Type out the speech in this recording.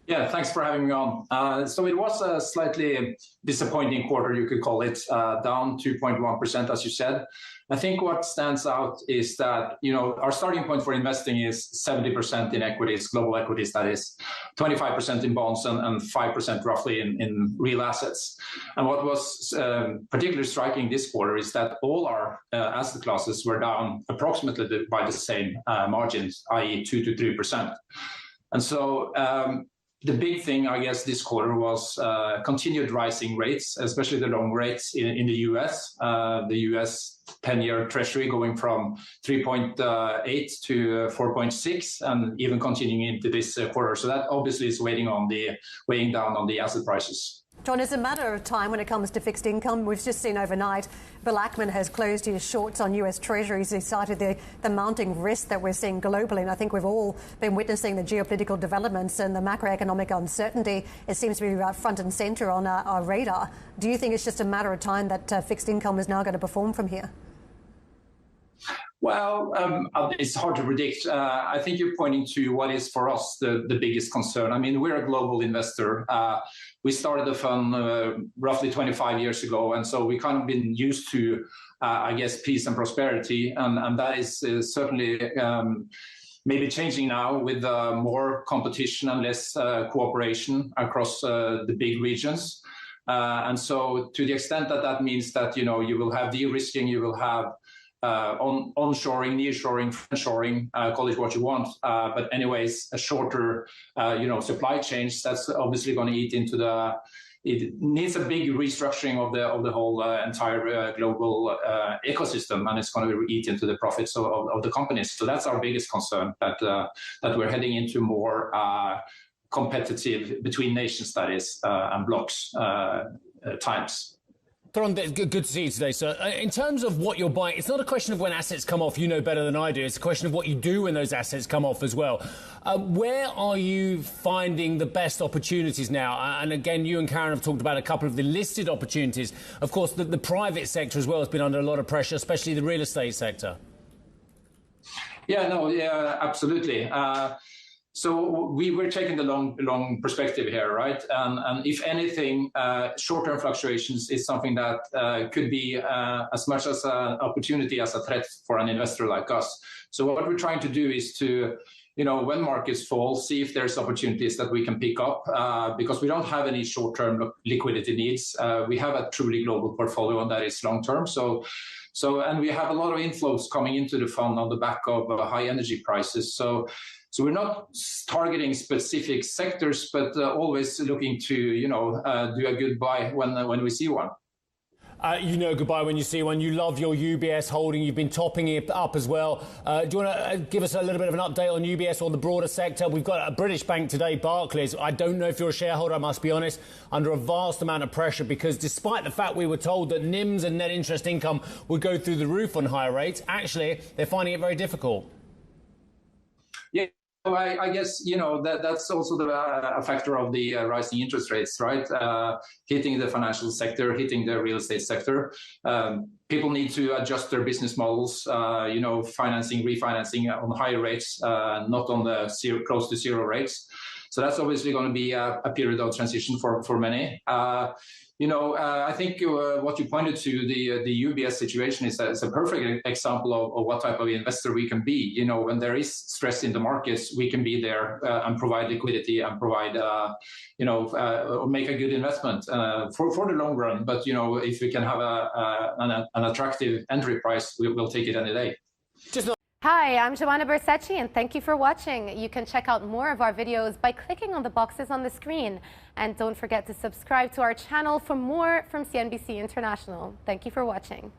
Yeah, thanks for having me on. So it was a slightly disappointing quarter, you could call it, down 2.1%, as you said. I think what stands out is that, our starting point for investing is 70% in equities, global equities, that is, 25% in bonds and 5% roughly in real assets. And what was particularly striking this quarter is that all our asset classes were down approximately by the same margins, i.e. 2 to 3%. And so the big thing, I guess, this quarter was continued rising rates, especially the long rates in the US. The US 10-year Treasury going from 3.8 to 4.6 and even continuing into this quarter. So that obviously is weighing down on the asset prices. Trond, it's a matter of time when it comes to fixed income. We've just seen overnight Bill Ackman has closed his shorts on US Treasuries. He cited the mounting risk that we're seeing globally, and I think we've all been witnessing the geopolitical developments and the macroeconomic uncertainty. It seems to be front and centre on our radar. Do you think it's just a matter of time that fixed income is now going to perform from here? Well, it's hard to predict. I think you're pointing to what is for us the biggest concern. I mean, we're a global investor. We started the fund roughly 25 years ago, and so we kind of been used to, I guess, peace and prosperity, and that is certainly maybe changing now with more competition and less cooperation across the big regions. And so to the extent that means that, you will have de-risking, you will have onshoring, nearshoring, friendshoring, call it what you want. But anyways, a shorter, supply chains, that's obviously going to eat into it needs a big restructuring of the whole entire global ecosystem, and it's going to eat into the profits of the companies. So that's our biggest concern, that we're heading into more competitive between nation studies and blocks times. Trond, good to see you today, sir. In terms of what you're buying, it's not a question of when assets come off, you know better than I do. It's a question of what you do when those assets come off as well. Where are you finding the best opportunities now? And again, you and Karen have talked about a couple of the listed opportunities. Of course, the private sector as well has been under a lot of pressure, especially the real estate sector. Yeah, absolutely. So we're taking the long perspective here, right? And if anything, short-term fluctuations is something that could be as much as an opportunity as a threat for an investor like us. So what we're trying to do is to, when markets fall, see if there's opportunities that we can pick up, because we don't have any short-term liquidity needs. We have a truly global portfolio, and that is long-term. And we have a lot of inflows coming into the fund on the back of high energy prices. So we're not targeting specific sectors, but always looking to, do a good buy when we see one. Goodbye when you see one. You love your UBS holding. You've been topping it up as well. Do you want to give us a little bit of an update on UBS or the broader sector? We've got a British bank today, Barclays. I don't know if you're a shareholder, I must be honest, under a vast amount of pressure, because despite the fact we were told that NIMs and net interest income would go through the roof on higher rates, actually, they're finding it very difficult. Yeah. So I guess, that's also a factor of the rising interest rates, right? Hitting the financial sector, hitting the real estate sector. People need to adjust their business models, refinancing on higher rates, not on the close to zero rates. So that's obviously going to be a period of transition for many. I think what you pointed to, the UBS situation is a perfect example of what type of investor we can be. When there is stress in the markets, we can be there and provide liquidity and provide, make a good investment for the long run. But, if we can have an attractive entry price, we'll take it any day. Hi, I'm Joanna Bersecci, and thank you for watching. You can check out more of our videos by clicking on the boxes on the screen. And don't forget to subscribe to our channel for more from CNBC International. Thank you for watching.